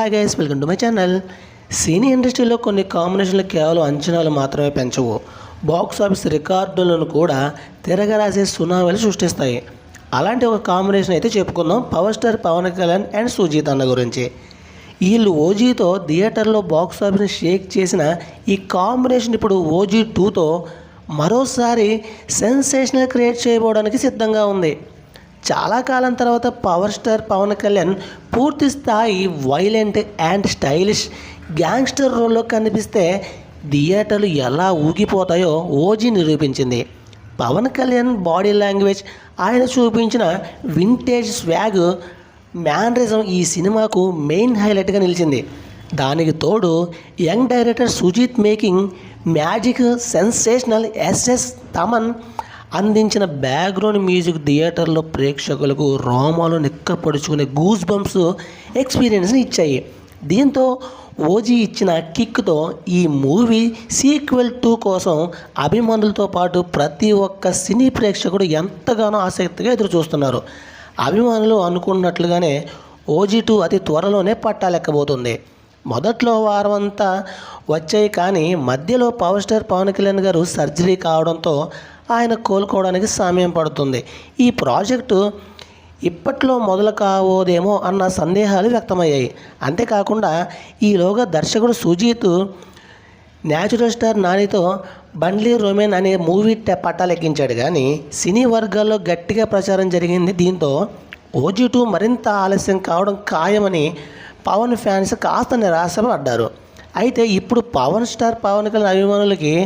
Hi guys, welcome to my channel. Cine ఇండస్ట్రీలో కొన్ని కాంబినేషన్లు కేవలం అంచనాలు మాత్రమే పెంచవు, బాక్స్ ఆఫీస్ రికార్డులను కూడా తిరగరాసే సునామీలు సృష్టిస్తాయి. అలాంటి ఒక కాంబినేషన్ అయితే చెప్పుకుందాం. Power star Pawan Kalyan and Sujeeth అన్న గురించి. వీళ్ళు ఓజీతో థియేటర్లో బాక్స్ ఆఫీస్ని షేక్ చేసిన ఈ కాంబినేషన్ ఇప్పుడు ఓజీ 2తో మరోసారి సెన్సేషనల్ క్రియేట్ చేయబోవడానికి సిద్ధంగా ఉంది. చాలా కాలం తర్వాత పవర్ స్టార్ పవన్ కళ్యాణ్ పూర్తి స్థాయి వైలెంట్ అండ్ స్టైలిష్ గ్యాంగ్స్టర్ రోల్లో కనిపిస్తే థియేటర్లు ఎలా ఊగిపోతాయో ఓజీ నిరూపించింది. పవన్ కళ్యాణ్ బాడీ లాంగ్వేజ్, ఆయన చూపించిన వింటేజ్ స్వాగ్, మ్యానరిజం ఈ సినిమాకు మెయిన్ హైలైట్గా నిలిచింది. దానికి తోడు young director Sujeeth making magic, sensational SS Thaman అందించిన బ్యాక్గ్రౌండ్ మ్యూజిక్ థియేటర్లో ప్రేక్షకులకు రోమాలు నిక్కపడుచుకునే గూస్ బంప్స్ ఎక్స్పీరియన్స్ని ఇచ్చాయి. దీంతో ఓజీ ఇచ్చిన కిక్తో ఈ మూవీ సీక్వెల్ 2 కోసం అభిమానులతో పాటు ప్రతి ఒక్క సినీ ప్రేక్షకుడు ఎంతగానో ఆసక్తిగా ఎదురు చూస్తున్నారు. అభిమానులు అనుకున్నట్లుగానే ఓజీ 2 అతి త్వరలోనే పట్టాలెక్కబోతుంది. మొదట్లో వారం అంతా వచ్చాయి, కానీ మధ్యలో పవర్ స్టార్ పవన్ కళ్యాణ్ గారు సర్జరీ కావడంతో ఆయన కోలుకోవడానికి సమయం పడుతుంది. ఈ ప్రాజెక్టు ఇప్పట్లో మొదలు కావోదేమో అన్న సందేహాలు వ్యక్తమయ్యాయి. అంతేకాకుండా ఈలోగా దర్శకుడు సుజీత్ న్యాచురల్ స్టార్ నానితో బండ్లీ రొమెన్ అనే మూవీ పట్టాలెక్కించాడు, కానీ సినీ వర్గాల్లో గట్టిగా ప్రచారం జరిగింది. దీంతో ఓజీ 2 మరింత ఆలస్యం కావడం ఖాయమని పవన్ ఫ్యాన్స్ కాస్త నిరాశపడ్డారు. అయితే ఇప్పుడు పవన్ స్టార్ పవన్ కళ్యాణ్ అభిమానులకి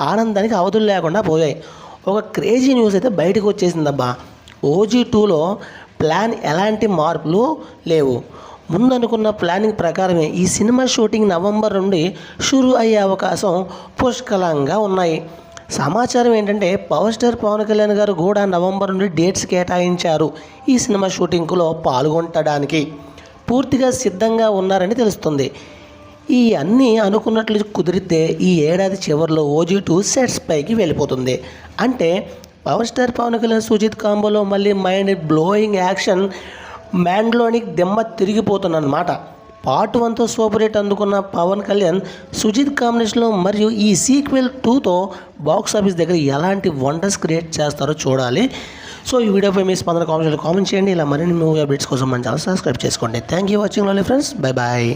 ఆనందానికి అవధులు లేకుండా పోయాయి. ఒక క్రేజీ న్యూస్ అయితే బయటకు వచ్చేసిందబ్బా. ఓజీ 2లో ప్లాన్ ఎలాంటి మార్పులు లేవు. ముందు అనుకున్న ప్లానింగ్ ప్రకారమే ఈ సినిమా షూటింగ్ నవంబర్ నుండి షురూ అయ్యే అవకాశం పుష్కలంగా ఉన్నాయి. సమాచారం ఏంటంటే పవర్ స్టార్ పవన్ కళ్యాణ్ గారు కూడా నవంబర్ నుండి డేట్స్ కేటాయించారు. ఈ సినిమా షూటింగ్లో పాల్గొనడానికి పూర్తిగా సిద్ధంగా ఉన్నారని తెలుస్తుంది. ఈ అన్నీ అనుకున్నట్లు కుదిరితే ఈ ఏడాది చివరిలో ఓజీ 2 సెట్స్ పైకి వెళ్ళిపోతుంది. అంటే పవర్ స్టార్ పవన్ కళ్యాణ్ సుజిత్ కాంబోలో మళ్ళీ మైండ్ బ్లోయింగ్ యాక్షన్ మ్యాండ్లోని దిమ్మ తిరిగిపోతుందన్నమాట. పార్ట్ 1తో సూపర్ హిట్ అందుకున్న పవన్ కళ్యాణ్ సుజిత్ కాంబినేషన్లో మరియు ఈ సీక్వెల్ 2తో బాక్స్ ఆఫీస్ దగ్గర ఎలాంటి వండర్స్ క్రియేట్ చేస్తారో చూడాలి. సో ఈ వీడియోపై మీ స్పందన కామెంట్ చేయండి. ఇలా మరిన్ని మూవీ అప్డేట్స్ కోసం మన ఛానల్ సబ్స్క్రైబ్ చేసుకోండి. Thank you watching friends. Bye bye.